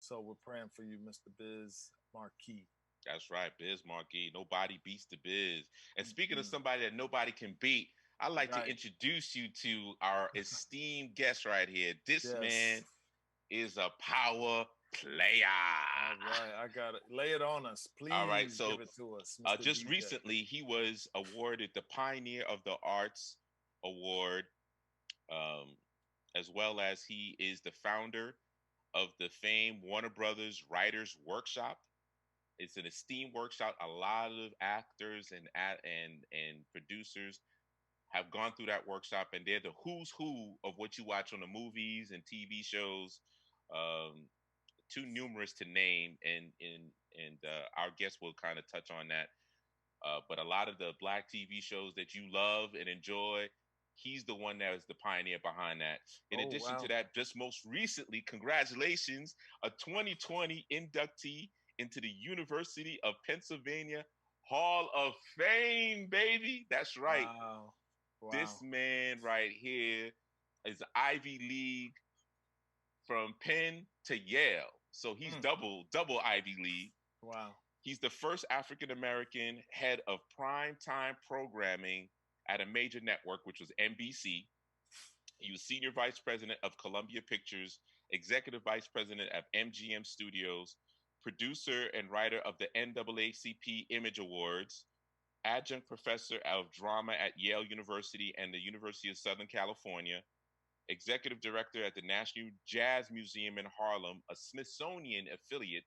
So we're praying for you, Mr. Biz Marquis. That's right, Biz Marquis. Nobody beats the Biz. And speaking of Mhm. somebody that nobody can beat, I'd like to Right. introduce you to our esteemed guest right here. This Yes. man is a power player. All right. I got it. Lay it on us. All right, Please give so it to us, Mr. just DJ. recently, he was awarded the Pioneer of the Arts Award, um, as well as he is the founder of the famed Warner Brothers Writers Workshop. It's an esteemed workshop. A lot of actors and producers have gone through that workshop, and they're the who's who of what you watch on the movies and TV shows. Um, Too numerous to name, and our guest will kind of touch on that. But a lot of the black TV shows that you love and enjoy, he's the one that is the pioneer behind that. In Oh, addition to wow. that, just most recently, congratulations, a 2020 inductee into the University of Pennsylvania Hall of Fame, baby. That's right. Wow. This Wow. man right here is Ivy League from Penn to Yale. So he's Mm. double Ivy League. Wow. He's the first African American head of prime time programming at a major network, which was NBC. He was senior vice president of Columbia Pictures, executive vice president of MGM Studios, producer and writer of the NAACP Image Awards, adjunct professor of drama at Yale University and the University of Southern California, executive director at the National Jazz Museum in Harlem, a Smithsonian affiliate,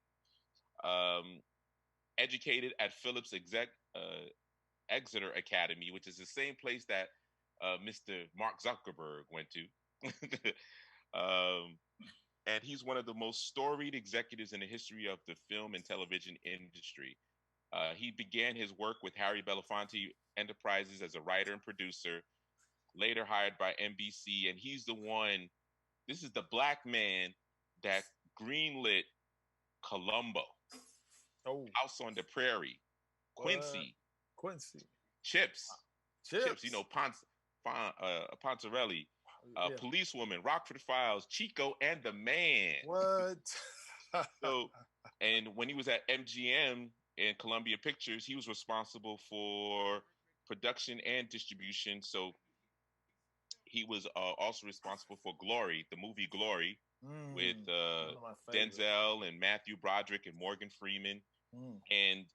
um, educated at Phillips Exeter Academy, which is the same place that Mr. Mark Zuckerberg went to. um, and he's one of the most storied executives in the history of the film and television industry. He began his work with Harry Belafonte Enterprises as a writer and producer, later hired by NBC, and he's the one. This is the black man that greenlit Columbo, Oh, House on the Prairie, what? Quincy, Quincy. Chips, Chips. You know, Chips. Pontarelli, Yeah. Policewoman, Rockford Files, Chico, and the Man. What? So, and when he was at MGM and Columbia Pictures, he was responsible for production and distribution. So he was also responsible for Glory, the movie Glory, with One of my favorites. Denzel and Matthew Broderick and Morgan Freeman. Mm. And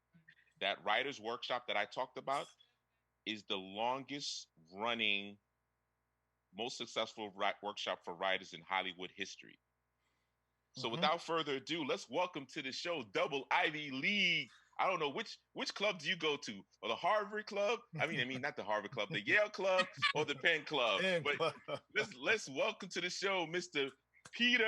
that writer's workshop that I talked about is the longest running, most successful workshop for writers in Hollywood history. So Mm-hmm. without further ado, let's welcome to the show double Ivy League. I don't know which club do you go to, or the Harvard Club? I mean not the Harvard Club, the Yale Club or the Penn Club. And But let's welcome to the show, Mr. Peter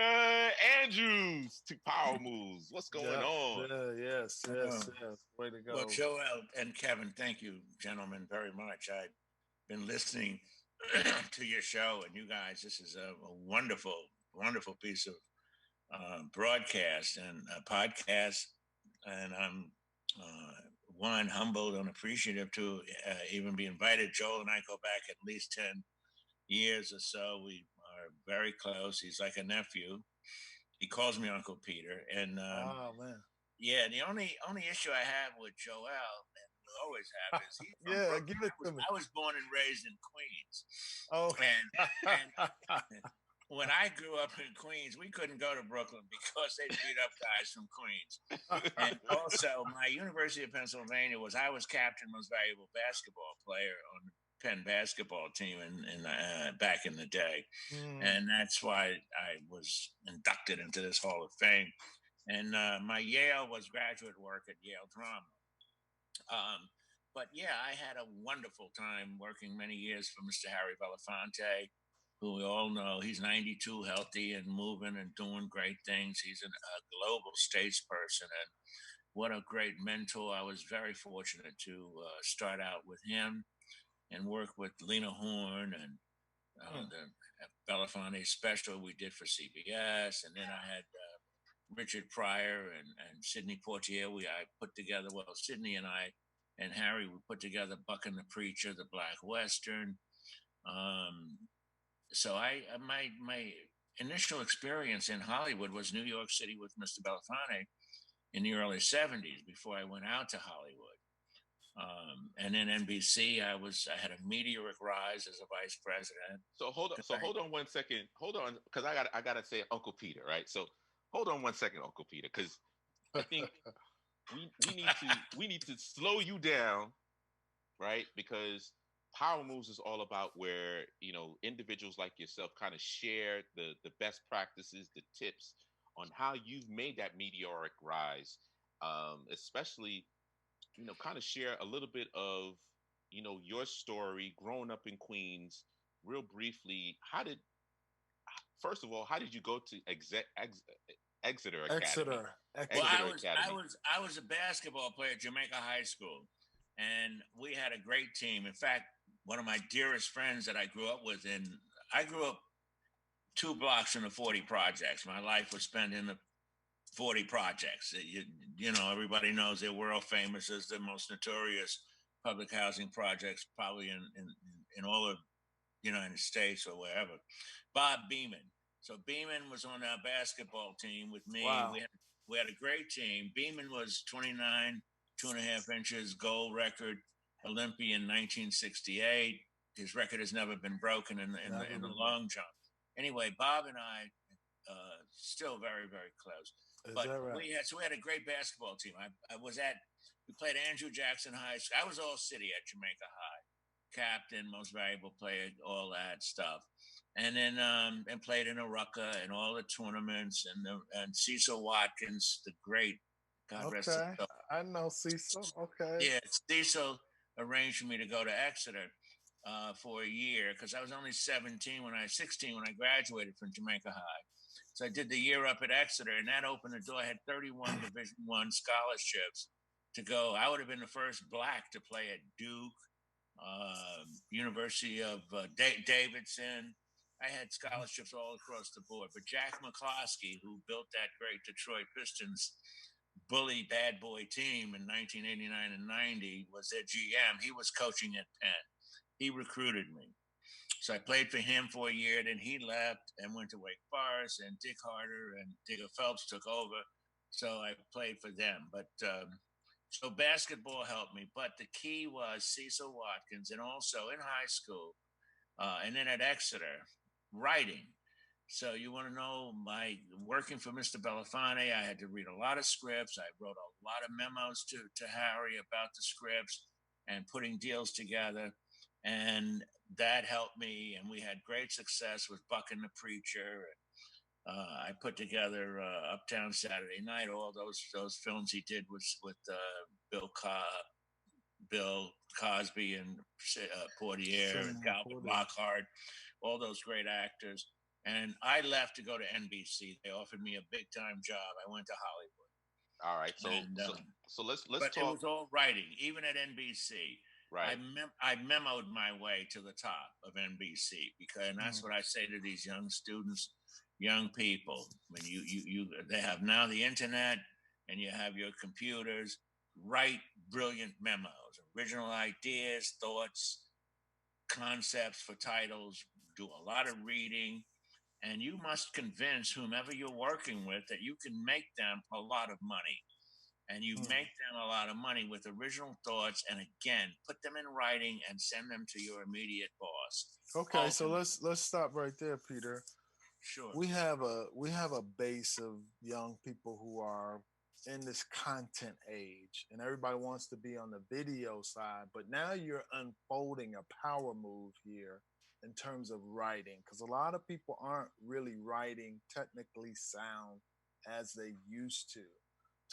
Andrews to Power Moves. What's going yeah, on? yeah, yes, yes, yes. Way to Well, go. Joel and Kevin, thank you, gentlemen, very much. I've been listening to your show, and you guys, this is a wonderful, wonderful piece of broadcast and a podcast. And I'm one, humbled and appreciative to even be invited. Joel and I go back at least 10 years or so. We are very close. He's like a nephew. He calls me Uncle Peter. And Oh man. yeah, the only issue I have with Joel, and will always have, is he's from Yeah, Brooklyn. give it to me. I was born and raised in Queens. Oh. And when I grew up in Queens, we couldn't go to Brooklyn because they beat up guys from Queens. And also, my University of Pennsylvania I was captain, most valuable basketball player on the Penn basketball team in back in the day, and that's why I was inducted into this Hall of Fame. And my Yale was graduate work at Yale Drama. But yeah, I had a wonderful time working many years for Mr. Harry Belafonte, who we all know. He's 92, healthy and moving and doing great things. He's a global statesperson, and what a great mentor. I was very fortunate to start out with him and work with Lena Horne and the Belafonte special we did for CBS. And then I had Richard Pryor and Sidney Poitier. I put together, Sidney and I and Harry, we put together Buck and the Preacher, the Black Western. So my initial experience in Hollywood was New York City with Mr. Belafonte in the early '70s. Before I went out to Hollywood, and then NBC, I had a meteoric rise as a vice president. So hold on. So hold on 1 second. Hold on, because I gotta say Uncle Peter, right? So hold on 1 second, Uncle Peter, because I think we need to slow you down, right? Because Power Moves is all about where individuals like yourself kind of share the best practices, the tips on how you've made that meteoric rise, especially kind of share a little bit of your story growing up in Queens, real briefly. First of all, how did you go to Exeter Academy? Well, Exeter. I was a basketball player at Jamaica High School, and we had a great team. In fact, one of my dearest friends that I grew up with, and I grew up 2 blocks in the 40 projects. My life was spent in the 40 projects. Everybody knows they're world famous as the most notorious public housing projects probably in all of United States or wherever. Bob Beeman. So Beeman was on our basketball team with me. Wow. We had a great team. Beeman was 29, 2.5 inches, gold record, Olympian 1968. His record has never been broken in the long jump. Anyway, Bob and I still very, very close. But right? we had a great basketball team. We played Andrew Jackson High School. I was all city at Jamaica High, captain, most valuable player, all that stuff. And then and played in Rucka and all the tournaments and Cecil Watkins, the great, God rest his soul. I know Cecil. Okay. Yeah, Cecil arranged for me to go to Exeter for a year because I was only 16 when I graduated from Jamaica High. So I did the year up at Exeter, and that opened the door. I had 31 Division I scholarships to go. I would have been the first black to play at Duke, University of Davidson. I had scholarships all across the board. But Jack McCloskey, who built that great Detroit Pistons bully bad boy team in 1989 and 90, was their GM. He was coaching at Penn. He recruited me. So I played for him for a year. Then he left and went to Wake Forest, and Dick Harder and Digger Phelps took over. So I played for them. But so basketball helped me. But the key was Cecil Watkins, and also in high school, and then at Exeter, writing. So you want to know my working for Mr. Belafonte, I had to read a lot of scripts. I wrote a lot of memos to Harry about the scripts and putting deals together. And that helped me. And we had great success with Buck and the Preacher. I put together Uptown Saturday Night, all those films he did with Bill Cosby and Portier and Calvin Lockhart, all those great actors. And I left to go to NBC. They offered me a big time job. I went to Hollywood. All right, so let's but talk. It was all writing, even at NBC. Right. I memoed my way to the top of NBC and that's what I say to these young students, young people. When they have now the internet and you have your computers. Write brilliant memos, original ideas, thoughts, concepts for titles. Do a lot of reading. And you must convince whomever you're working with that you can make them a lot of money. And you make them a lot of money with original thoughts. And again, put them in writing and send them to your immediate boss. Okay, so let's stop right there, Peter. Sure. We have a base of young people who are in this content age, and everybody wants to be on the video side. But now you're unfolding a power move here in terms of writing, because a lot of people aren't really writing technically sound as they used to.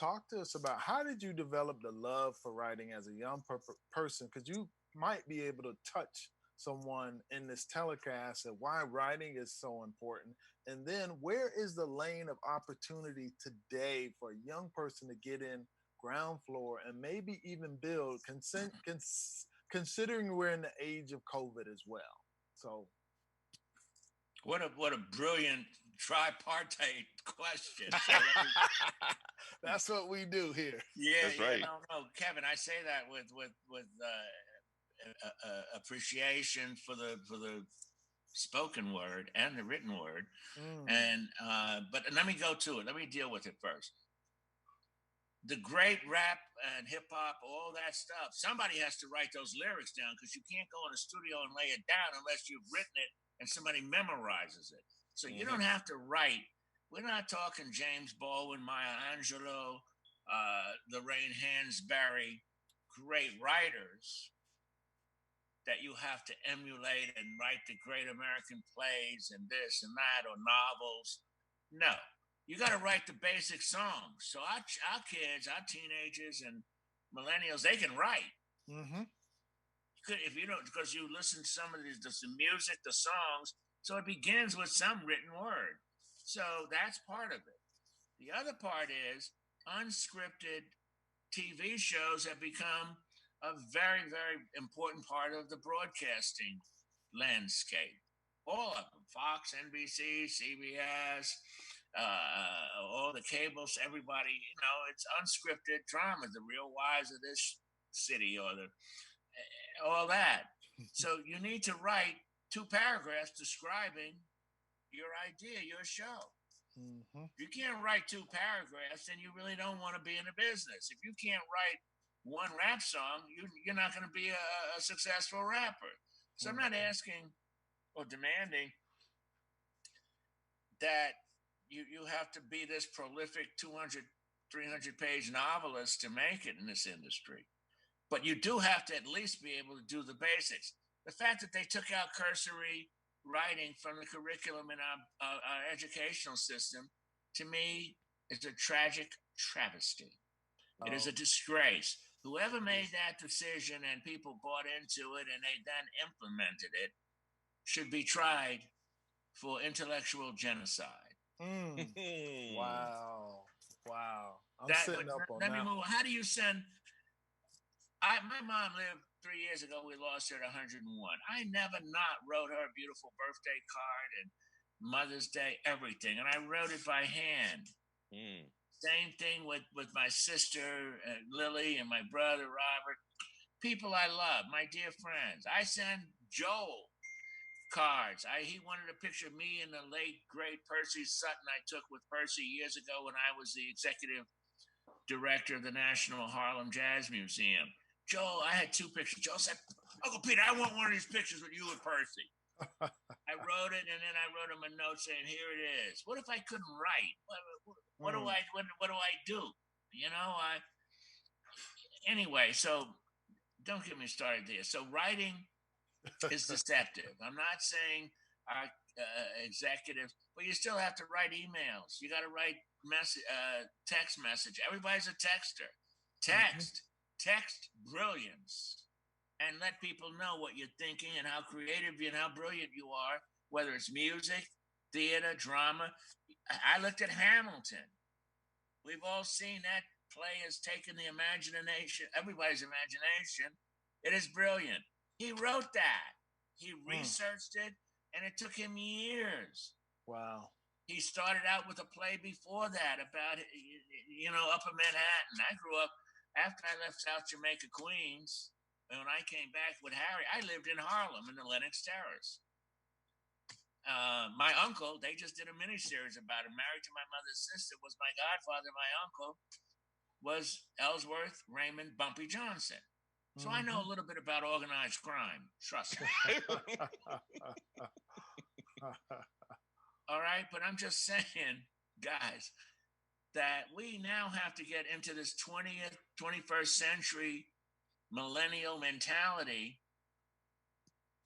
Talk to us about how did you develop the love for writing as a young person, because you might be able to touch someone in this telecast and why writing is so important. And then where is the lane of opportunity today for a young person to get in ground floor and maybe even build, considering we're in the age of COVID as well? So what a brilliant tripartite question. That's what we do here. Yeah, that's right. No, Kevin, I say that with appreciation for the spoken word and the written word. Mm. And but let me go to it. Let me deal with it first. The great rap and hip hop, all that stuff. Somebody has to write those lyrics down because you can't go in the studio and lay it down unless you've written it and somebody memorizes it. So you Mm-hmm. don't have to write. We're not talking James Baldwin, Maya Angelou, Lorraine Hansberry, great writers that you have to emulate and write the great American plays and this and that or novels. No, you got to write the basic songs. So our kids, our teenagers and millennials, they can write. Mm-hmm. If you don't, because you listen to some of these, the music, the songs. So it begins with some written word. So that's part of it. The other part is unscripted TV shows have become a very, very important part of the broadcasting landscape. All of them, Fox, NBC, CBS, all the cables, everybody, it's unscripted drama, the real wives of this city or all that. So you need to write 2 paragraphs describing your idea, your show. Mm-hmm. If you can't write 2 paragraphs, then you really don't want to be in the business. If you can't write one rap song, you're not going to be a successful rapper. So I'm not asking or demanding that you have to be this prolific 200, 300-page novelist to make it in this industry. But you do have to at least be able to do the basics. The fact that they took out cursory writing from the curriculum in our educational system, to me, is a tragic travesty. It is a disgrace. Whoever made that decision and people bought into it and they then implemented it should be tried for intellectual genocide. Mm. Wow. Wow. I'm That sitting up on let me that. move. How do you send? My mom lived 3 years ago. We lost her at 101. I never not wrote her a beautiful birthday card and Mother's Day, everything, and I wrote it by hand. Mm. Same thing with my sister Lily and my brother Robert. People I love, my dear friends. I send Joel cards. He wanted a picture of me and the late great Percy Sutton I took with Percy years ago when I was the executive director of the National Harlem Jazz Museum. Joel, I had 2 pictures. Joel said, Uncle Peter, I want one of these pictures with you and Percy. I wrote it, and then I wrote him a note saying, "Here it is." What if I couldn't write? What do I do? Anyway. So don't get me started there. So writing is deceptive. I'm not saying our executives, but you still have to write emails. You got to write text message. Everybody's a texter. Text brilliance, and let people know what you're thinking and how creative and how brilliant you are, whether it's music, theater, drama. I looked at Hamilton. We've all seen that play has taken the imagination, everybody's imagination. It is brilliant. He wrote that. He researched it, and it took him years. Wow. He started out with a play before that about, Upper Manhattan. I grew up, after I left South Jamaica, Queens, and when I came back with Harry, I lived in Harlem in the Lenox Terrace. My uncle, they just did a miniseries about him. Married to my mother's sister was my godfather. My uncle was Ellsworth Raymond Bumpy Johnson. So I know a little bit about organized crime. Trust me. All right, but I'm just saying, guys, that we now have to get into this 20th, 21st century millennial mentality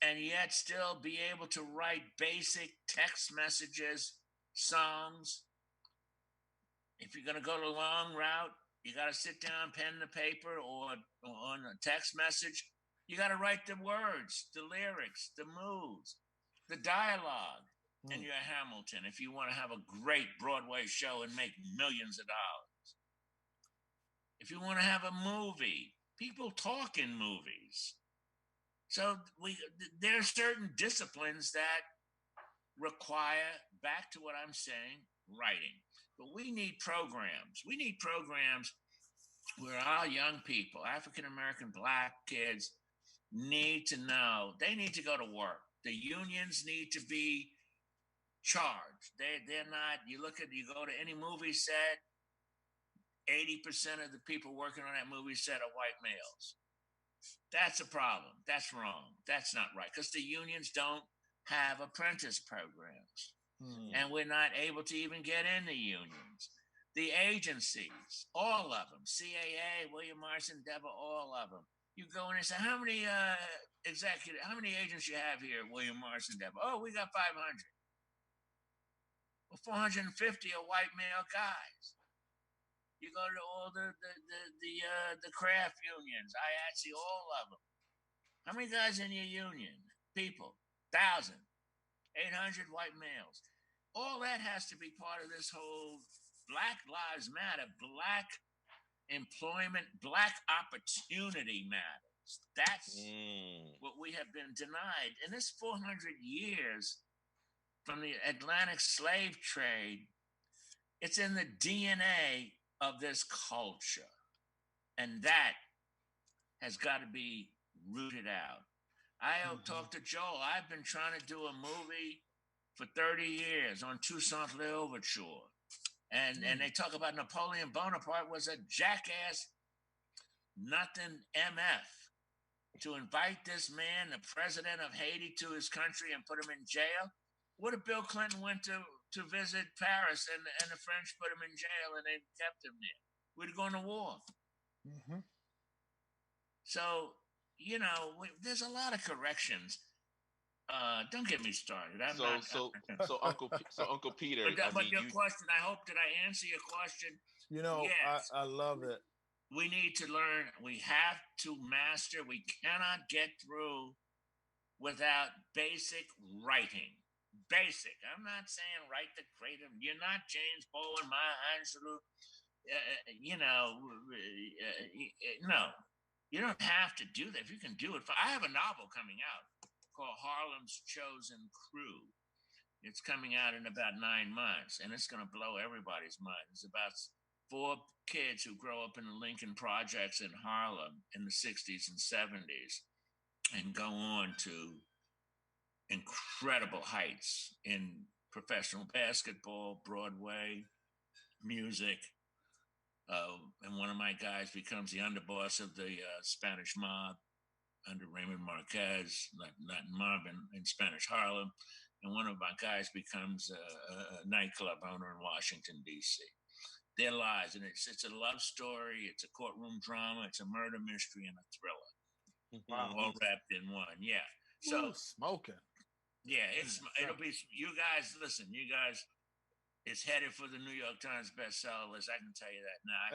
and yet still be able to write basic text messages, songs. If you're going to go the long route, you got to sit down, pen and paper, or on a text message. You got to write the words, the lyrics, the moves, the dialogue. And you're Hamilton if you want to have a great Broadway show and make millions of dollars. If you want to have a movie, people talk in movies. So there are certain disciplines that require, back to what I'm saying, writing. But we need programs. We need programs where our young people, African American, Black kids, need to know. They need to go to work. The unions need to be charged. They're not. You go to any movie set. 80% of the people working on that movie set are white males. That's a problem. That's wrong. That's not right because the unions don't have apprentice programs. And we're not able to even get in the unions. The agencies, all of them, CAA, William Morrison, Deborah, all of them. You go in and say, how many agents you have here, William Morrison, Deborah? Oh, we got 500. Well, 450 are white male guys. You go to all the craft unions, IATSE, all of them. How many guys in your union? People, 1,000, 800 white males. All that has to be part of this whole Black Lives Matter, Black employment, Black opportunity matters. That's what we have been denied. And this 400 years from the Atlantic slave trade, it's in the DNA of this culture. And that has got to be rooted out. I talked to Joel. I've been trying to do a movie for 30 years on Toussaint L'Ouverture. And they talk about Napoleon Bonaparte was a jackass, nothing MF. To invite this man, the president of Haiti, to his country and put him in jail. What if Bill Clinton went to visit Paris and the French put him in jail and they kept him there? We'd have gone to war. So, there's a lot of corrections. Don't get me started. Uncle Peter. But your question, I hope that I answer your question. Yes. I love it. We need to learn. We have to master. We cannot get through without basic writing. Basic. I'm not saying write the creative. You're not James Bowen, Maya Angelou. No. You don't have to do that. If you can do it. I have a novel coming out called Harlem's Chosen Crew. It's coming out in about 9 months, and it's going to blow everybody's mind. It's about 4 kids who grow up in the Lincoln Projects in Harlem in the 60s and 70s and go on to incredible heights in professional basketball, Broadway, music. And one of my guys becomes the underboss of the Spanish mob under Raymond Marquez, Latin mob in Spanish Harlem. And one of my guys becomes a nightclub owner in Washington, D.C. Their lives, and it's a love story, it's a courtroom drama, it's a murder mystery, and a thriller. Wow. All wrapped in one, yeah. So smoking. Yeah, it'll be, you guys, listen, it's headed for the New York Times bestseller list. I can tell you that now.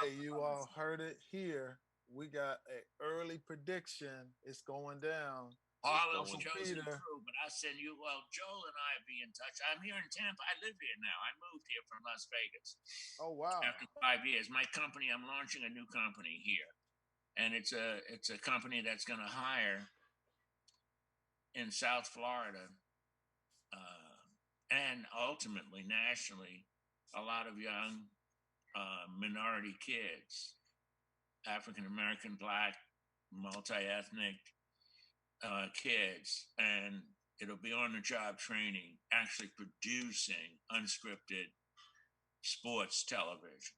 You all heard it here. We got an early prediction. It's going down. Harlem's Chosen Crew, but I send you, Joel and I will be in touch. I'm here in Tampa. I live here now. I moved here from Las Vegas. Oh, wow. After 5 years. My company, I'm launching a new company here. And it's a company that's going to hire in South Florida and ultimately nationally a lot of young minority kids, African American, Black, multi-ethnic kids, and it'll be on the job training, actually producing unscripted sports television.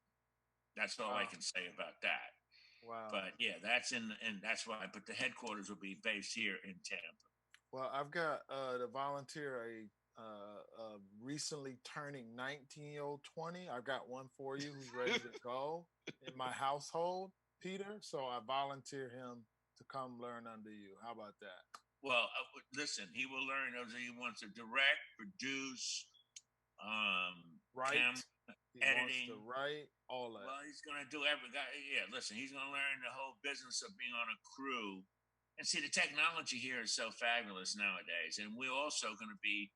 That's all I can say about that. Wow. But yeah, that's and that's why. But the headquarters will be based here in Tampa. Well, I've got to volunteer a recently turning 19-year-old 20. I've got one for you who's ready to go in my household, Peter. So I volunteer him to come learn under you. How about that? Well, listen, he will learn as he wants to direct, produce, write, editing, wants to write, all that. Well, he's going to do every guy. Yeah, listen, he's going to learn the whole business of being on a crew. And see, the technology here is so fabulous nowadays. And we're also going to be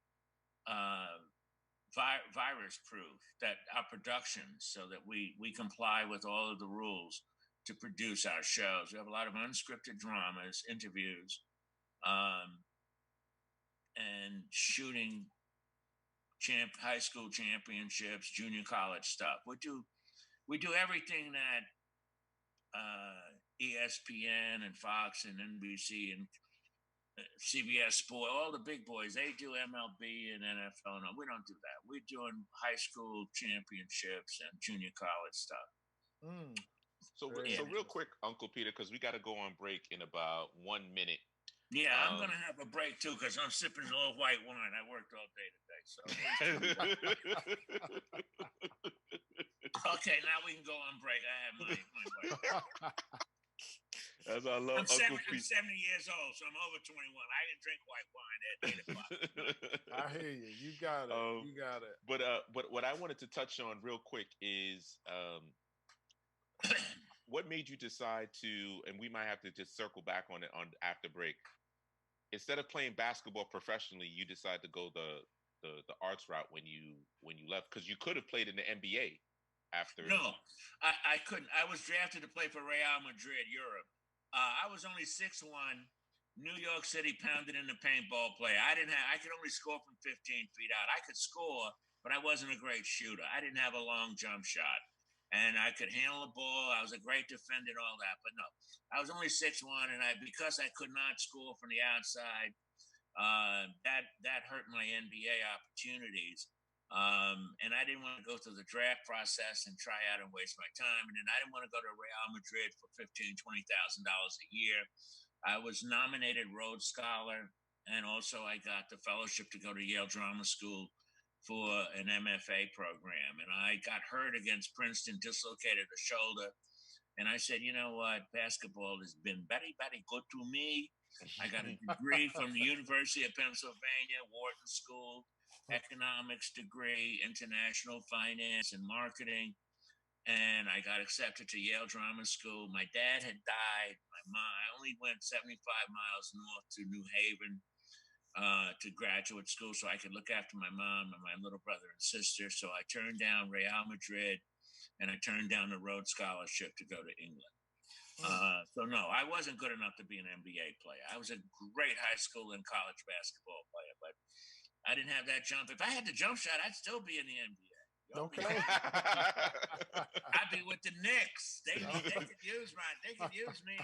virus proof that our productions, so that we comply with all of the rules to produce our shows. We have a lot of unscripted dramas, interviews, and shooting high school championships, junior college stuff. We do everything that ESPN and Fox and NBC and CBS Sport, all the big boys, they do MLB and NFL. No, we don't do that. We're doing high school championships and junior college stuff. Mm, So real quick, Uncle Peter, because we got to go on break in about 1 minute. Yeah, I'm gonna have a break too because I'm sipping a little white wine. I worked all day today, so. Okay, now we can go on break. I have my white. As I love I'm 70 years old, so I'm over 21. I can drink white wine at 8 o'clock. I hear you. You got it. You got it. But what I wanted to touch on real quick is what made you decide to, and we might have to just circle back on it on after break. Instead of playing basketball professionally, you decided to go the arts route when you left, because you could have played in the NBA after. No, I couldn't. I was drafted to play for Real Madrid, Europe. I was only 6'1", New York City pounded in the paintball play. I could only score from 15 feet out. I could score, but I wasn't a great shooter. I didn't have a long jump shot. And I could handle the ball. I was a great defender and all that. But no, I was only 6'1", and because I could not score from the outside, that hurt my NBA opportunities. And I didn't want to go through the draft process and try out and waste my time. And then I didn't want to go to Real Madrid for $15,000, $20,000 a year. I was nominated Rhodes Scholar, and also I got the fellowship to go to Yale Drama School for an MFA program. And I got hurt against Princeton, dislocated the shoulder. And I said, you know what? Basketball has been very, very good to me. I got a degree from the University of Pennsylvania, Wharton School, economics degree, international finance and marketing. And I got accepted to Yale Drama School. My dad had died. I only went 75 miles north to New Haven to graduate school so I could look after my mom and my little brother and sister. So I turned down Real Madrid, and I turned down the Rhodes Scholarship to go to England. So no, I wasn't good enough to be an NBA player. I was a great high school and college basketball player, but I didn't have that jump. If I had the jump shot, I'd still be in the NBA. Okay. I'd be with the Knicks. They could use me.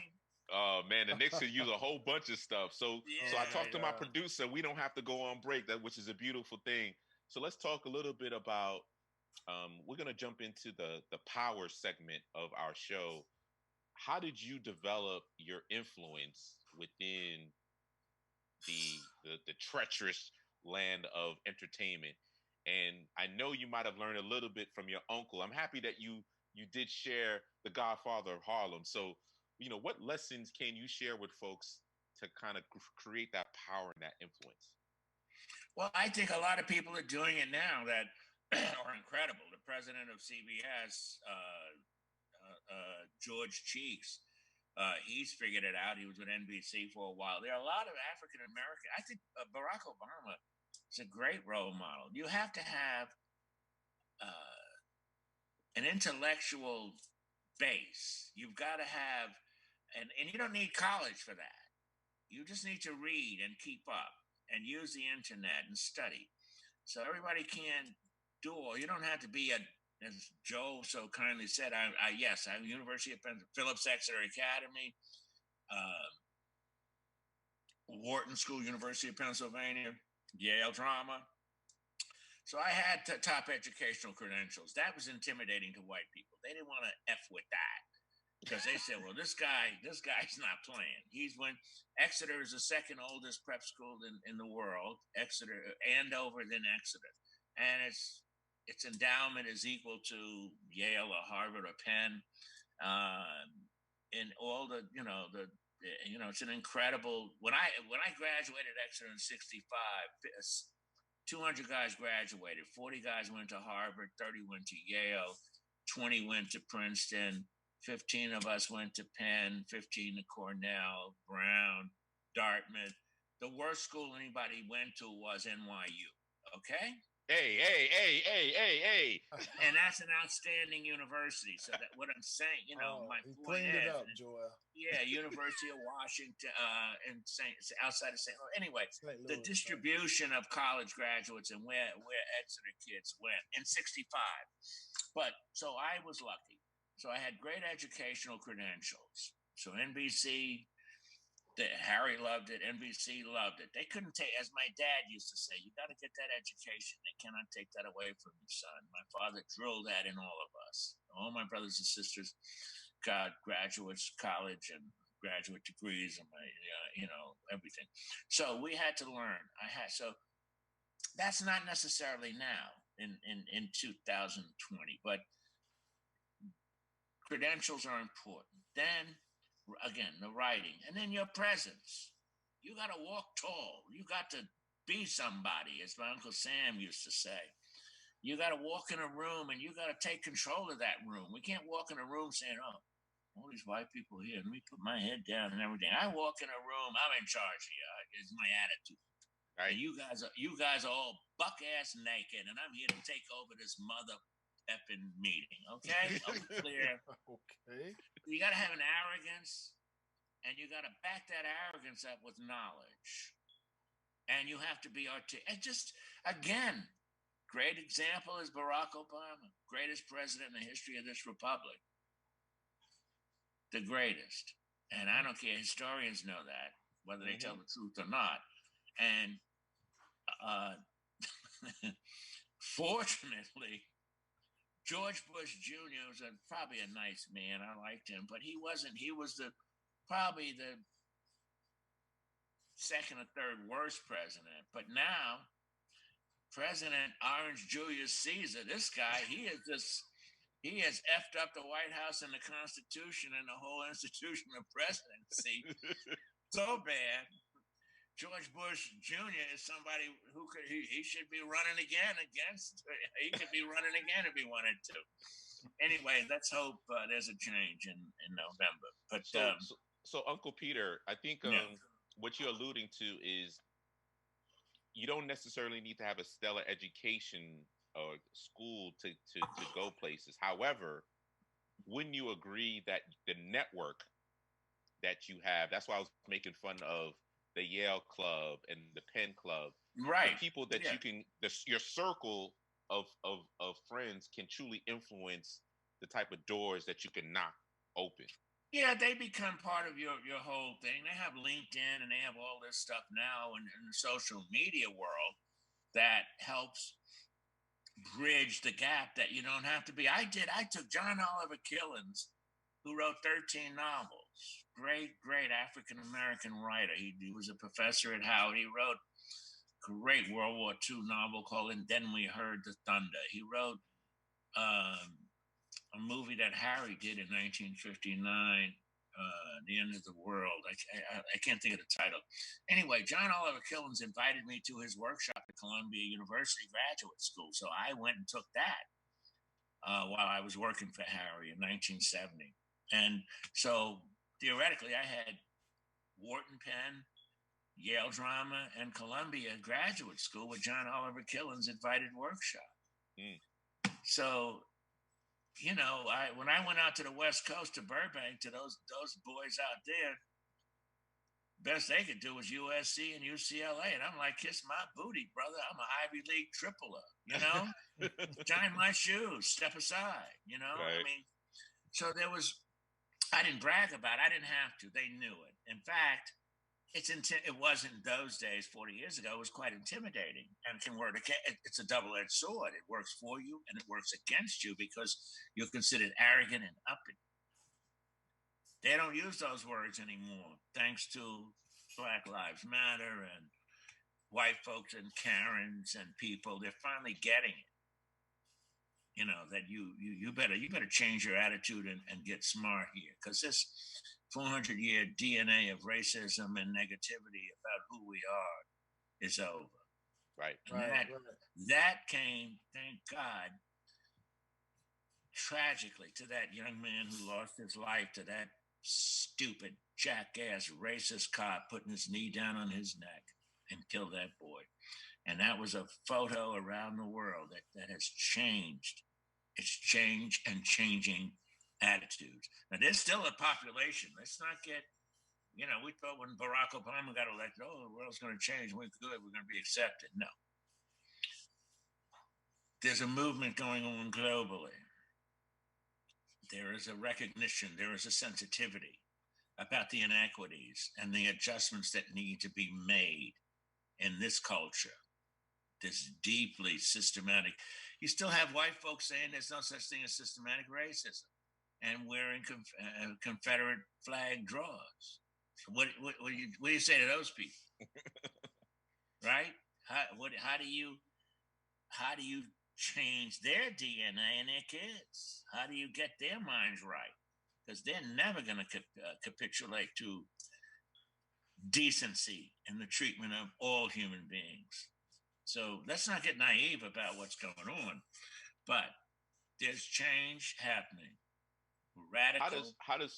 Oh man, the Knicks could use a whole bunch of stuff. So I talked to my producer. We don't have to go on break, which is a beautiful thing. So let's talk a little bit about. We're gonna jump into the power segment of our show. How did you develop your influence within the treacherous land of entertainment? And I know you might have learned a little bit from your uncle. I'm happy that you did share the Godfather of Harlem. So, what lessons can you share with folks to kind of create that power and that influence? Well, I think a lot of people are doing it now that are incredible. The president of CBS, George Cheeks, he's figured it out. He was with NBC for a while. There are a lot of African American. I think Barack Obama is a great role model. You have to have an intellectual base. You've got to have, and you don't need college for that. You just need to read and keep up and use the internet and study. So everybody can do all. You don't have to be as Joe so kindly said, I'm University of Pennsylvania, Phillips Exeter Academy, Wharton School, University of Pennsylvania, Yale Drama. So I had top educational credentials. That was intimidating to white people. They didn't want to F with that because they said, well, this guy's not playing. Exeter is the second oldest prep school in the world, Exeter, Andover, then Exeter. And its endowment is equal to Yale or Harvard or Penn. And all it's an incredible, when I graduated Exeter in 65, 200 guys graduated, 40 guys went to Harvard, 30 went to Yale, 20 went to Princeton, 15 of us went to Penn, 15 to Cornell, Brown, Dartmouth. The worst school anybody went to was NYU, okay? Hey. And that's an outstanding university. So that what I'm saying, my point cleaned it up, Joel. Yeah, University of Washington outside of St. Louis. Anyway, the distribution of college graduates and where Exeter kids went in 65. But so I was lucky. So I had great educational credentials. So NBC, Harry loved it. NBC loved it. They couldn't take, as my dad used to say, you got to get that education. They cannot take that away from you, son. My father drilled that in all of us. All my brothers and sisters got graduates, college, and graduate degrees, and my, everything. So we had to learn. So that's not necessarily now in 2020, but credentials are important. Then again, the writing, and then your presence. You got to walk tall. You got to be somebody, as my Uncle Sam used to say. You got to walk in a room and you got to take control of that room. We can't walk in a room saying, oh, all these white people here, let me put my head down and everything. I walk in a room, I'm in charge here, is my attitude. Right. And you guys are all buck ass naked, and I'm here to take over this mother effing meeting. Okay? Clear. Okay. You got to have an arrogance, and you got to back that arrogance up with knowledge. And you have to be articulate. Just, again, great example is Barack Obama, greatest president in the history of this republic. The greatest. And I don't care, historians know that, whether they tell the truth or not. And fortunately, George Bush Jr. was probably a nice man. I liked him, but he wasn't. He was probably the second or third worst president. But now, President Orange Julius Caesar, this guy, he has effed up the White House and the Constitution and the whole institution of presidency so bad. George Bush Jr. is somebody who he should be running again he could be running again if he wanted to. Anyway, let's hope there's a change in November. But so Uncle Peter, I think what you're alluding to is you don't necessarily need to have a stellar education or school to go places. However, wouldn't you agree that the network that you have, that's why I was making fun of the Yale Club and the Penn Club, right? The people that you can, your circle of friends can truly influence the type of doors that you can knock open. Yeah, they become part of your whole thing. They have LinkedIn and they have all this stuff now in the social media world that helps bridge the gap that you don't have to be. I took John Oliver Killens, who wrote 13 novels. Great African-American writer. He was a professor at Howard. He wrote a great World War II novel called And Then We Heard the Thunder. He wrote a movie that Harry did in 1959, The End of the World. I can't think of the title. Anyway, John Oliver Killens invited me to his workshop at Columbia University Graduate School. So I went and took that while I was working for Harry in 1970. And so theoretically, I had Wharton Penn, Yale Drama, and Columbia Graduate School with John Oliver Killens invited workshop. So, when I went out to the West Coast to Burbank, to those boys out there, best they could do was USC and UCLA. And I'm like, kiss my booty, brother. I'm an Ivy League tripler, Shine my shoes, step aside, Right. I mean, so I didn't brag about it. I didn't have to. They knew it. In fact, it wasn't those days 40 years ago. It was quite intimidating and can work. It's a double-edged sword. It works for you and it works against you because you're considered arrogant and uppity. They don't use those words anymore, thanks to Black Lives Matter and white folks and Karens and people. They're finally getting it. That you better change your attitude and get smart here, because this 400-year DNA of racism and negativity about who we are is over. Right. That came, thank God, tragically, to that young man who lost his life to that stupid jackass racist cop putting his knee down on his neck and killed that boy. And that was a photo around the world that has changed. It's changed and changing attitudes. Now, there's still a population. Let's not get, we thought when Barack Obama got elected, the world's going to change. We're good. We're going to be accepted. No. There's a movement going on globally. There is a recognition. There is a sensitivity about the inequities and the adjustments that need to be made in this culture, this deeply systematic. You still have white folks saying there's no such thing as systematic racism and wearing Confederate flag drawers. So what do you say to those people, right? How do you change their DNA and their kids? How do you get their minds right? Because they're never going to capitulate to decency and the treatment of all human beings. So let's not get naive about what's going on. But there's change happening. Radical. How do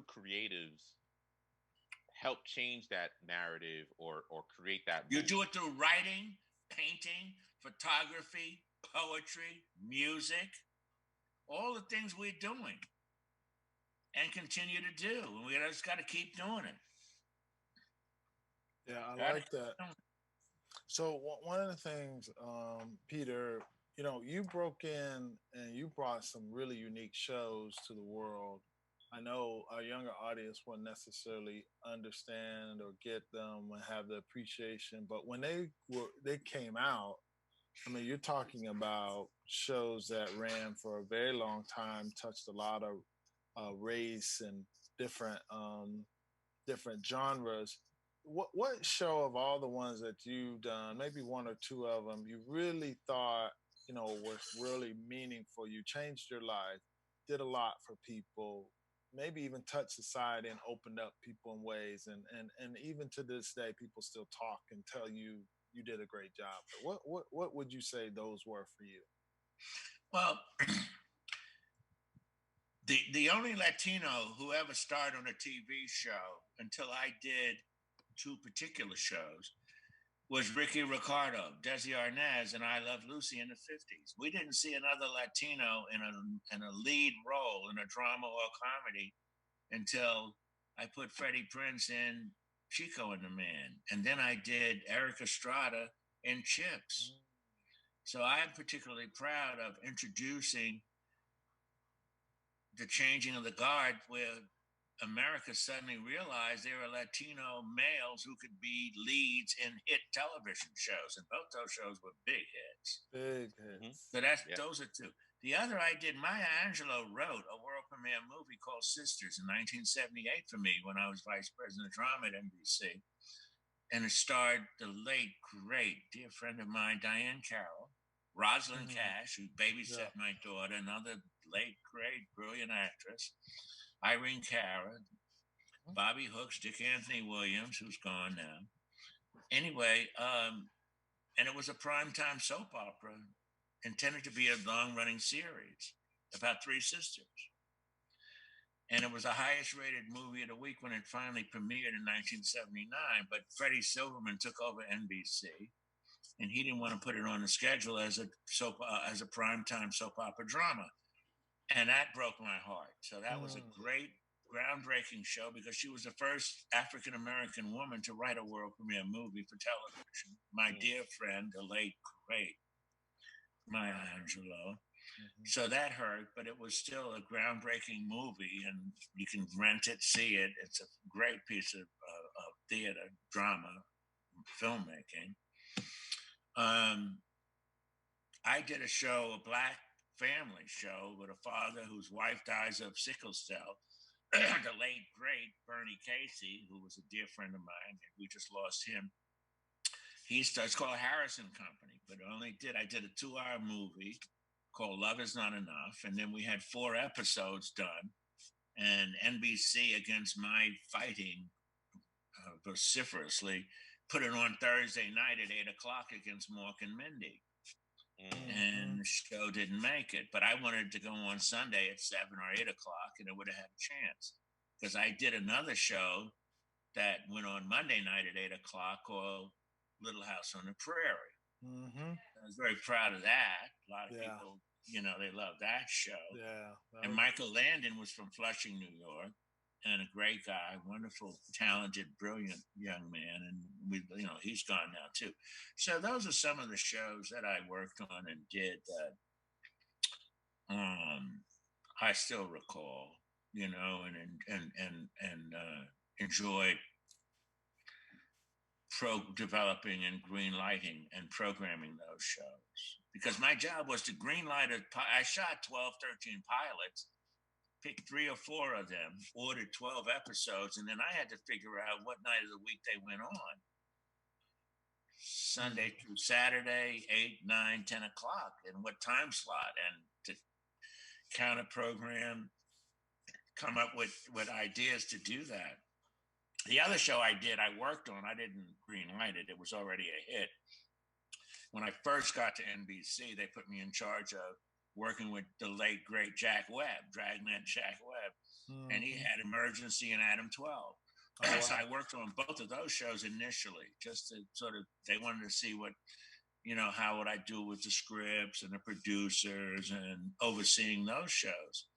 creatives help change that narrative or create that You movement? do it through writing, painting, photography, poetry, music, all the things we're doing and continue to do. And we just got to keep doing it. Yeah, I like that. So one of the things, Peter, you broke in and you brought some really unique shows to the world. I know our younger audience won't necessarily understand or get them and have the appreciation, but when they came out, I mean, you're talking about shows that ran for a very long time, touched a lot of race and different different genres. What show of all the ones that you've done, maybe one or two of them, you really thought was really meaningful? You changed your life, did a lot for people, maybe even touched society and opened up people in ways, and even to this day, people still talk and tell you you did a great job. But what would you say those were for you? Well, the only Latino who ever starred on a TV show until I did two particular shows was Ricky Ricardo, Desi Arnaz, and I Love Lucy in the 50s. We didn't see another Latino in a lead role in a drama or comedy until I put Freddie Prinze in Chico and the Man. And then I did Eric Estrada in Chips. So I'm particularly proud of introducing the changing of the guard, where America suddenly realized there were Latino males who could be leads in hit television shows, and both those shows were big hits. Big hits. So those are two. The other I did, Maya Angelou wrote a world premiere movie called Sisters in 1978 for me when I was vice president of drama at NBC. And it starred the late, great, dear friend of mine, Diane Carroll, Rosalind Cash, who babysat my daughter, another late, great, brilliant actress, Irene Cara, Bobby Hooks, Dick Anthony Williams, who's gone now. Anyway, and it was a primetime soap opera intended to be a long-running series about three sisters. And it was the highest rated movie of the week when it finally premiered in 1979. But Freddie Silverman took over NBC, and he didn't want to put it on the schedule as a primetime soap opera drama. And that broke my heart. So that was a great, groundbreaking show because she was the first African American woman to write a world premiere movie for television. My dear friend, the late, great Maya Angelou. So that hurt, but it was still a groundbreaking movie, and you can rent it, see it. It's a great piece of theater, drama, filmmaking. I did a show, a Black family show, with a father whose wife dies of sickle cell. The late, great Bernie Casey, who was a dear friend of mine, and we just lost him. It's called Harrison Company, but I did a 2-hour movie called Love Is Not Enough. And then we had 4 episodes done. And NBC, against my fighting vociferously, put it on Thursday night at 8:00 against Mork and Mindy. And the show didn't make it. But I wanted it to go on Sunday at 7 or 8:00, and it would have had a chance. Because I did another show that went on Monday night at 8:00 called Little House on the Prairie. I was very proud of that. A lot of people, they love that show. Yeah. And Michael Landon was from Flushing, New York, and a great guy, wonderful, talented, brilliant young man. And he's gone now too. So those are some of the shows that I worked on and did that I still recall. and enjoy developing and green lighting and programming those shows. Because my job was to green light I shot 12, 13 pilots, picked 3 or 4 of them, ordered 12 episodes, and then I had to figure out what night of the week they went on. Sunday through Saturday, 8, 9, 10 o'clock, and what time slot, and to counter program, come up with ideas to do that. The other show I worked on, I didn't green light it. It was already a hit. When I first got to NBC, they put me in charge of working with the late, great Jack Webb, Dragnet Jack Webb. Mm-hmm. And he had Emergency and Adam 12. Oh, wow. So I worked on both of those shows initially, just to sort of, they wanted to see what, how would I do with the scripts and the producers and overseeing those shows.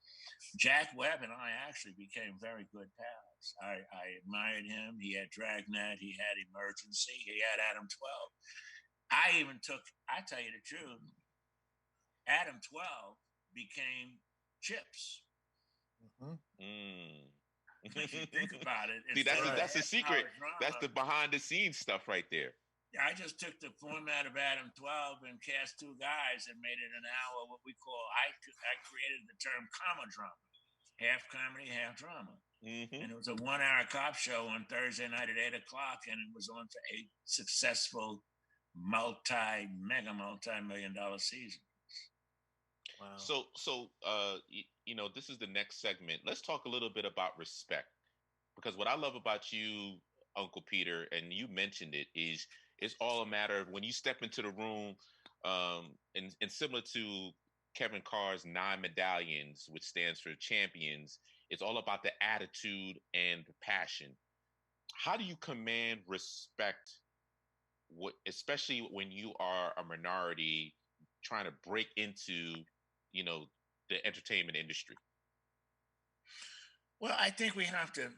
Jack Webb and I actually became very good pals. I admired him. He had Dragnet. He had Emergency. He had Adam 12. I tell you the truth, Adam 12 became Chips. Mm-hmm. If you think about it. See, that's the secret. That's the behind the scenes stuff right there. I just took the format of Adam 12 and cast 2 guys and made it an hour, what we call, I created the term comma drama. Half comedy, half drama. Mm-hmm. And it was a 1-hour cop show on Thursday night at 8 o'clock, and it was on for 8 successful multi-million-dollar seasons. Wow. So this is the next segment. Let's talk a little bit about respect, because what I love about you, Uncle Peter, and you mentioned it, is it's all a matter of when you step into the room, and similar to Kevin Carr's 9 medallions, which stands for champions, it's all about the attitude and the passion. How do you command respect, especially when you are a minority trying to break into, the entertainment industry? Well, I think we have to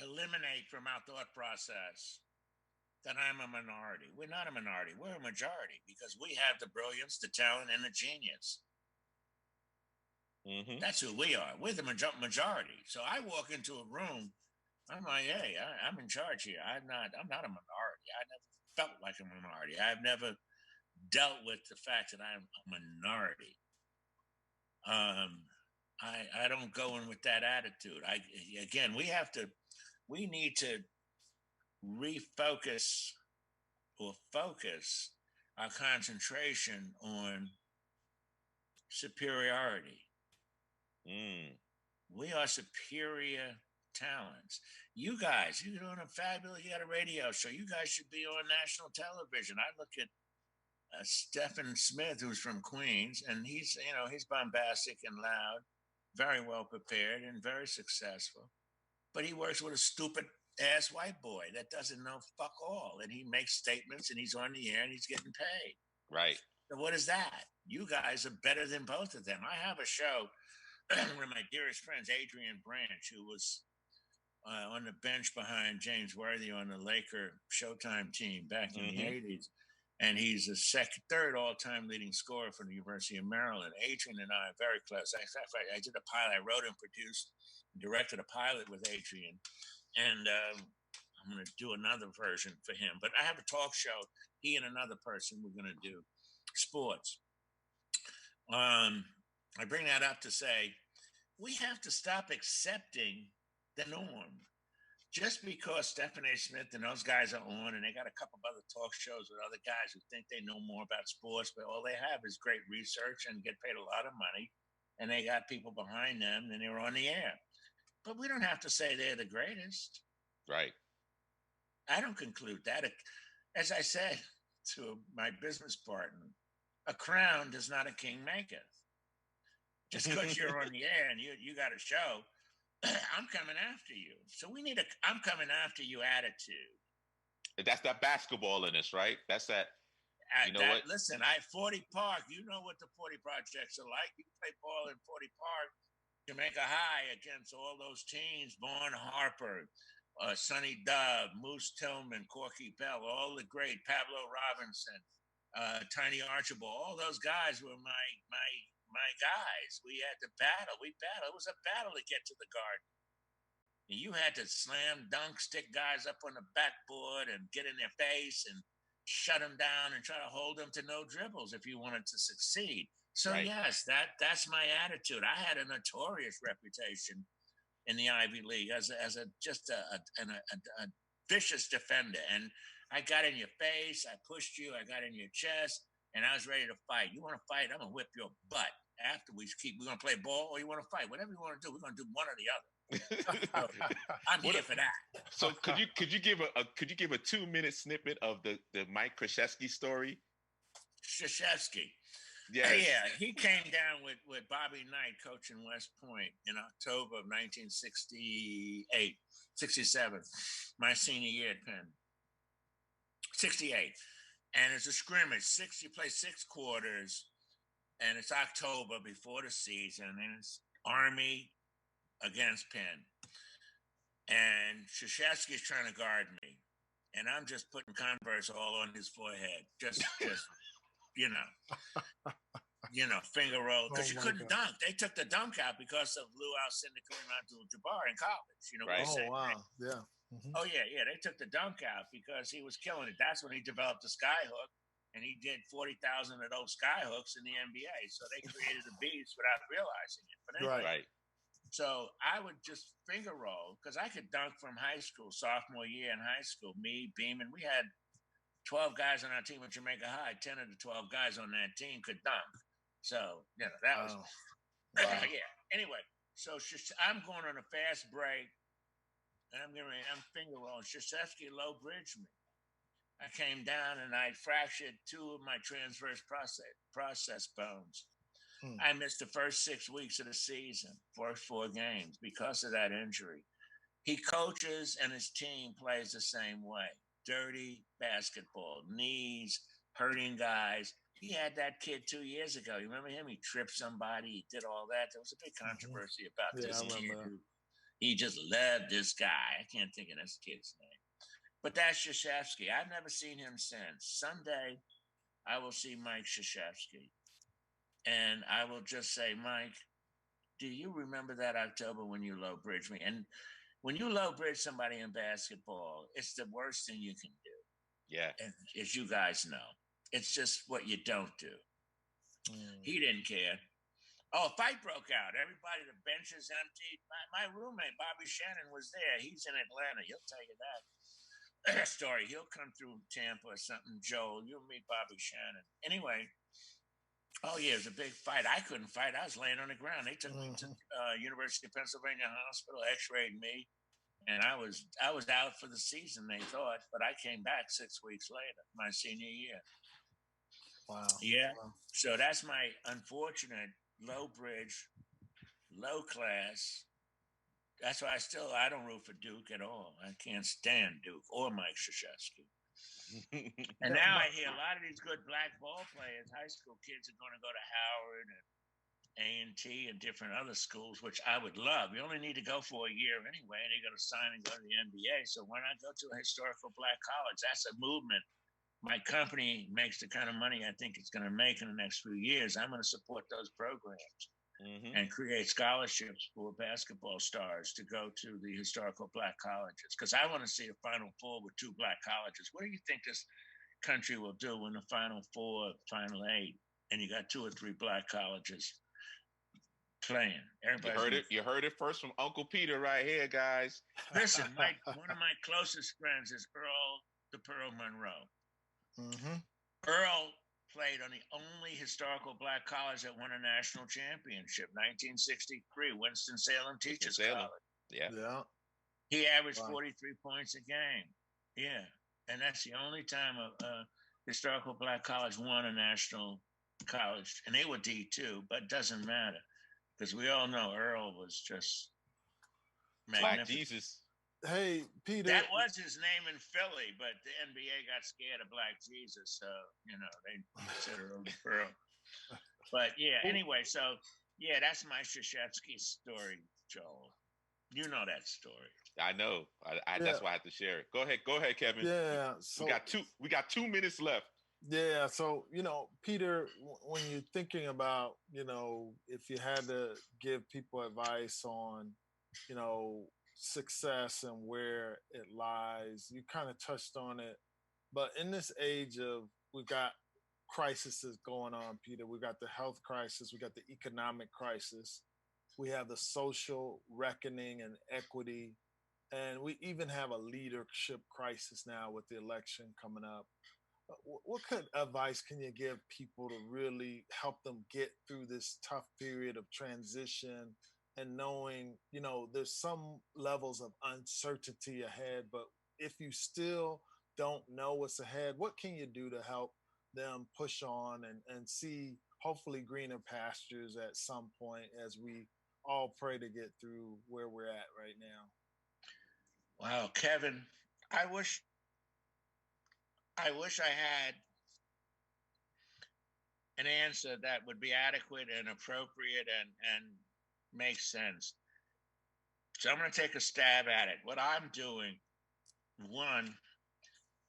eliminate from our thought process that I'm a minority. We're not a minority. We're a majority, because we have the brilliance, the talent, and the genius. Mm-hmm. That's who we are. We're the majority. So I walk into a room, I'm like, hey, I'm in charge here. I'm not a minority. I never felt like a minority. I've never dealt with the fact that I'm a minority. I don't go in with that attitude. We need to refocus or focus our concentration on superiority. We are superior talents. You guys, you're doing a fabulous, you got a radio show. You guys should be on national television. I look at Stephen Smith, who's from Queens, and he's bombastic and loud, very well prepared and very successful. But he works with a stupid ass white boy that doesn't know fuck all, and he makes statements and he's on the air and he's getting paid. Right. So what is that? You guys are better than both of them. I have a show with my dearest friends, Adrian Branch, who was on the bench behind James Worthy on the Laker Showtime team back in the 80s. And he's the third all-time leading scorer for the University of Maryland. Adrian and I are very close. I did a pilot. I wrote and produced and directed a pilot with Adrian. And I'm going to do another version for him. But I have a talk show. He and another person, we're going to do sports. I bring that up to say, we have to stop accepting the norm. Just because Stephen A. Smith and those guys are on, and they got a couple of other talk shows with other guys who think they know more about sports, but all they have is great research and get paid a lot of money, and they got people behind them, and they're on the air. But we don't have to say they're the greatest. Right. I don't conclude that. As I said to my business partner, a crown does not a king maketh. Just because you're on the air and you got a show, I'm coming after you. So we need I'm coming after you attitude. That's that basketball in us, right? That's that. What? Listen, 40 Park, you know what the 40 projects are like. You play ball in 40 Park, Jamaica High against all those teams, Vaughn Harper, Sonny Dove, Moose Tillman, Corky Bell, all the great, Pablo Robinson, Tiny Archibald, all those guys were my my guys. We had to battle. We battled. It was a battle to get to the Garden. And you had to slam dunk, stick guys up on the backboard and get in their face and shut them down and try to hold them to no dribbles if you wanted to succeed. So Right. yes, that's my attitude. I had a notorious reputation in the Ivy League as a just a vicious defender, and I got in your face, I pushed you, I got in your chest, and I was ready to fight. You want to fight? I'm gonna whip your butt. After we're gonna play ball, or you want to fight? Whatever you want to do, we're gonna do one or the other. So I'm What here a- for that. So could you give a 2-minute snippet of the Mike Krzyzewski story? Krzyzewski. Yes. Yeah, he came down with Bobby Knight coaching West Point in October of 1968, 67, my senior year at Penn. 68. And it's a scrimmage. You play 6 quarters, and it's October before the season, and it's Army against Penn. And Krzyzewski's trying to guard me. And I'm just putting Converse all on his forehead. Just finger roll. Because you couldn't dunk. They took the dunk out because of Lou Alcindor Kareem Abdul-Jabbar in college. Right. Oh, wow. Yeah. Mm-hmm. Oh, yeah. They took the dunk out because he was killing it. That's when he developed the sky hook. And he did 40,000 of those sky hooks in the NBA. So they created a beast without realizing it. But anyway, Right. So I would just finger roll because I could dunk from high school, sophomore year in high school. Me, Beeman, we had 12 guys on our team at Jamaica High. 10 of the 12 guys on that team could dunk. So, that was, yeah. Anyway, so I'm going on a fast break, and I'm finger rolling. Krzyzewski low bridged me. I came down and I fractured 2 of my transverse process bones. I missed the first 6 weeks of the season, first 4 games because of that injury. He coaches and his team plays the same way. Dirty basketball, knees, hurting guys. He had that kid 2 years ago. You remember him? He tripped somebody. He did all that. There was a big controversy about this kid. He just loved this guy. I can't think of this kid's name. But that's Krzyzewski. I've never seen him since. Someday I will see Mike Krzyzewski. And I will just say, Mike, do you remember that October when you low bridge me? And when you low bridge somebody in basketball, it's the worst thing you can do. Yeah. And as you guys know, it's just what you don't do. He didn't care. Oh, a fight broke out. Everybody, the bench is empty. My roommate, Bobby Shannon, was there. He's in Atlanta. He'll tell you that story. He'll come through Tampa or something. Joel, you'll meet Bobby Shannon. Anyway. Oh, yeah, it was a big fight. I couldn't fight. I was laying on the ground. They took me to University of Pennsylvania Hospital, x-rayed me, and I was out for the season, they thought, but I came back 6 weeks later, my senior year. Wow. Yeah. Wow. So that's my unfortunate low bridge, low class. That's why I don't root for Duke at all. I can't stand Duke or Mike Krzyzewski. And now I hear a lot of these good black ball players, high school kids, are going to go to Howard and A&T and different other schools, which I would love. You only need to go for a year anyway, and they're going to sign and go to the NBA. So why not go to a historical black college? That's a movement. My company makes the kind of money I think it's going to make in the next few years. I'm going to support those programs and create scholarships for basketball stars to go to the historical black colleges. Because I want to see a Final Four with 2 black colleges. What do you think this country will do when the Final Four, Final 8, and you got 2 or 3 black colleges playing? You heard it first from Uncle Peter right here, guys. Listen, one of my closest friends is Earl the Pearl Monroe. Earl played on the only historical black college that won a national championship, 1963, Winston-Salem Teachers College. Yeah. He averaged 43 points a game. Yeah. And that's the only time a historical black college won a national college. And they were D2, but it doesn't matter because we all know Earl was just magnificent. Black Jesus. Hey, Peter. That was his name in Philly, but the NBA got scared of Black Jesus. So, they consider him Pearl. But yeah, anyway, so yeah, that's my Krzyzewski story, Joel. You know that story. I know. That's why I have to share it. Go ahead, Kevin. Yeah. So we got 2 minutes left. Yeah, so Peter, when you're thinking about, if you had to give people advice on, success and where it lies, you kind of touched on it. But in this age of, we've got crises going on, Peter. We got the health crisis, we got the economic crisis, we have the social reckoning and equity, and we even have a leadership crisis now with the election coming up. What kind of advice can you give people to really help them get through this tough period of transition, and knowing, there's some levels of uncertainty ahead, but if you still don't know what's ahead, what can you do to help them push on and see hopefully greener pastures at some point, as we all pray to get through where we're at right now? Wow, Kevin, I wish I had an answer that would be adequate and appropriate and make sense. So I'm going to take a stab at it. What I'm doing, one,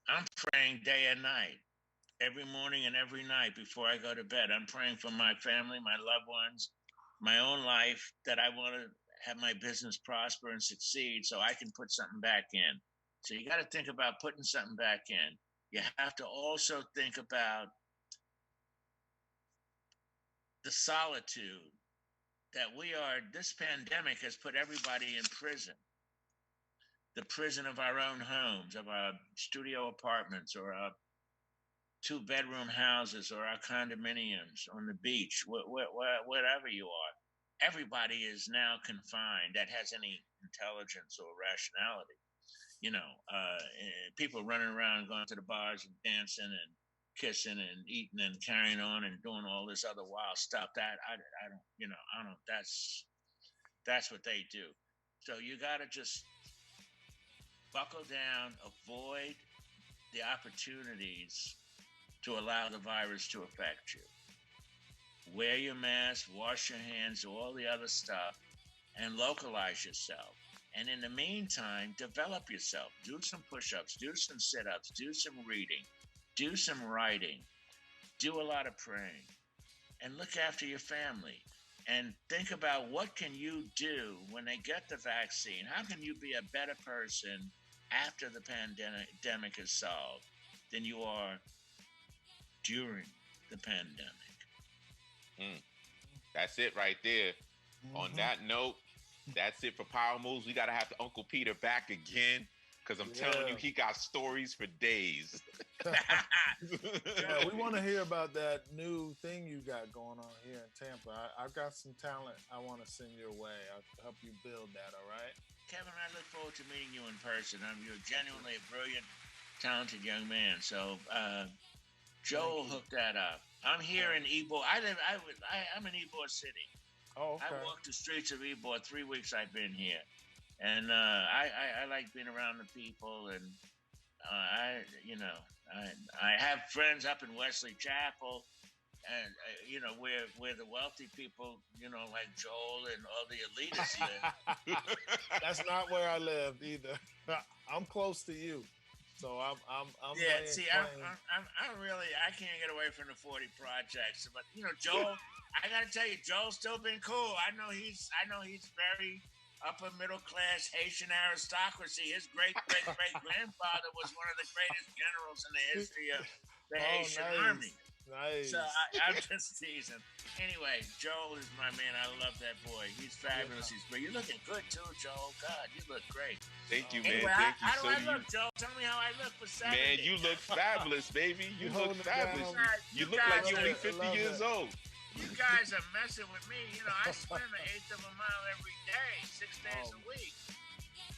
I'm praying day and night, every morning and every night before I go to bed. I'm praying for my family, my loved ones, my own life, that I want to have my business prosper and succeed so I can put something back in. So you got to think about putting something back in. You have to also think about the solitude that this pandemic has put everybody in prison. The prison of our own homes, of our studio apartments, or our two-bedroom houses, or our condominiums on the beach, wherever you are. Everybody is now confined that has any intelligence or rationality. People running around, going to the bars and dancing and kissing and eating and carrying on and doing all this other wild stuff. That I don't, I don't. That's what they do. So you got to just buckle down, avoid the opportunities to allow the virus to affect you. Wear your mask, wash your hands, do all the other stuff, and localize yourself. And in the meantime, develop yourself. Do some push-ups, do some sit-ups, do some reading, do some writing, do a lot of praying, and look after your family. And think about, what can you do when they get the vaccine? How can you be a better person after the pandemic is solved than you are during the pandemic? That's it right there. On Mm-hmm. that note, that's it for Power Moves. We got to have the Uncle Peter back again, because I'm telling you, he got stories for days. Yeah, we want to hear about that new thing you got going on here in Tampa. I've got some talent I want to send your way. I'll help you build that, all right? Kevin, I look forward to meeting you in person. You're genuinely a brilliant, talented young man. So Joel hooked that up. I'm here in Ybor. I'm in Ybor City. Oh, okay. I walked the streets of Ybor 3 weeks I've been here. And I like being around the people, and I have friends up in Wesley Chapel, and where the wealthy people, like Joel and all the elitists live. That's not where I lived either. I'm close to you, so I'm yeah. See, I'm really, I can't get away from the 40 projects, but Joel. I gotta tell you, Joel's still been cool. I know he's very upper middle class Haitian aristocracy. His great grandfather was one of the greatest generals in the history of the Haitian army. Nice. So I'm just teasing. Anyway, Joel is my man. I love that boy. He's fabulous. You're looking good too, Joel. God, you look great. Thank you, anyway, man. Thank you. How do I look, Joel? Tell me how I look for 70. Man, you look fabulous, baby. You look fabulous. You look like you'll be 50 years old. You guys are messing with me. I swim an eighth of a mile every day, 6 days a week.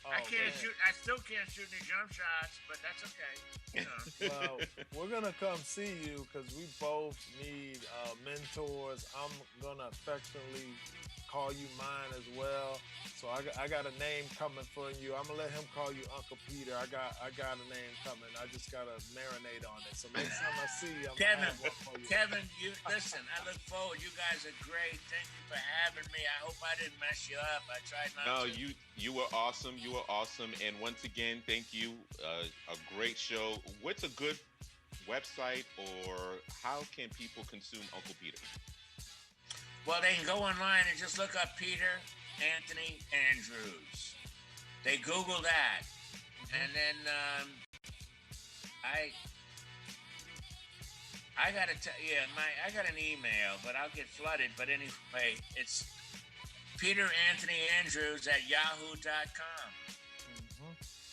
I can't shoot. I still can't shoot any jump shots, but that's okay. Well, we're gonna come see you because we both need mentors. I'm gonna affectionately call you mine as well. So I got a name coming for you. I'm gonna let him call you Uncle Peter. I got a name coming. I just gotta marinate on it. So next time I see you, Kevin, you listen. I look forward. You guys are great. Thank you for having me. I hope I didn't mess you up. I tried not to. No, you were awesome. You were awesome. And once again, thank you. A great show. What's a good website, or how can people consume Uncle Peter? Well, they can go online and just look up Peter Anthony Andrews. They Google that, and then I gotta tell I got an email, but I'll get flooded. But anyway, it's Peter Anthony Andrews at yahoo.com.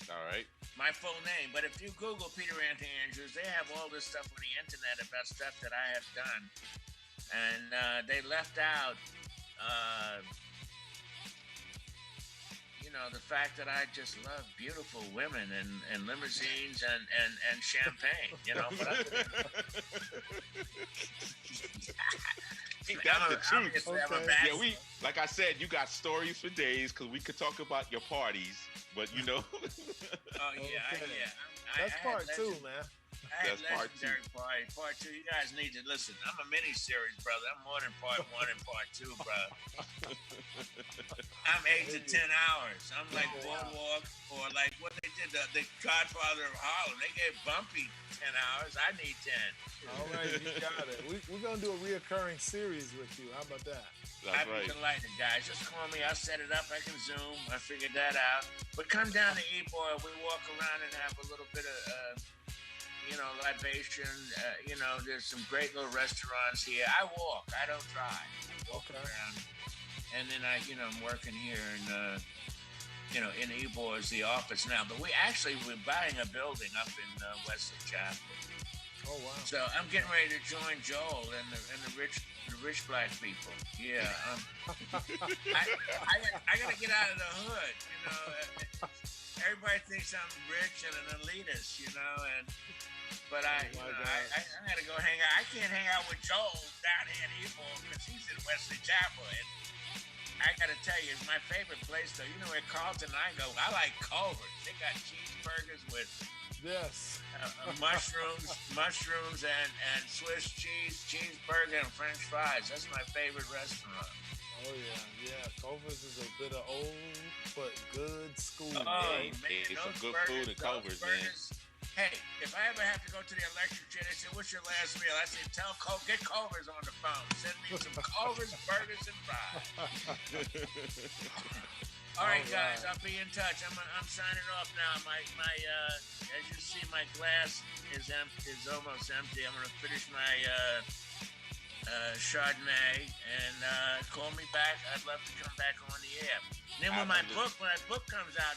All right. My full name. But if you Google Peter Anthony Andrews, they have all this stuff on the internet about stuff that I have done. And they left out, the fact that I just love beautiful women and limousines and champagne, But That's the truth. Okay. Yeah, like I said, you got stories for days because we could talk about your parties, but Oh yeah, Okay. yeah. That's part two, man. I had That's part legendary party. Part two, you guys need to listen. I'm a mini series, brother. I'm more than part one and part two, brother. I'm 8 to 10 hours. I'm like Boardwalk or like what they did, the Godfather of Harlem. They gave Bumpy 10 hours. I need 10. All right, you got it. We're gonna do a reoccurring series with you. How about that? That's I'd be right. delighted, guys. Just call me. I'll set it up. I can Zoom. I figured that out. But come down to E-Boy. We walk around and have a little bit of, libation. There's some great little restaurants here. I walk. I don't drive. I walk around. And then I'm working here in E-Boy is the office now. But we're buying a building up in Wesley Chapel. Oh wow! So I'm getting ready to join Joel and the rich black people. Yeah, I gotta get out of the hood. Everybody thinks I'm rich and an elitist, but I gotta go hang out. I can't hang out with Joel down here in Evil because he's in Wesley Chapel. And I gotta tell you, it's my favorite place though. You know where Carlton and I go? I like Culver's. They got cheeseburgers with. Yes. Mushrooms and Swiss cheeseburger and French fries. That's my favorite restaurant. Oh yeah. Culver's is a bit of old but good school. Oh man, man, it's those some good burgers, food at Culver's, those burgers. Hey, if I ever have to go to the electric chair, they say, "What's your last meal?" I say, get Culver's on the phone. Send me some Culver's burgers and fries. All right, guys, I'll be in touch. I'm signing off now. My as you see, my glass is almost empty. I'm gonna finish my Chardonnay and call me back. I'd love to come back on the air. Then when my book comes out,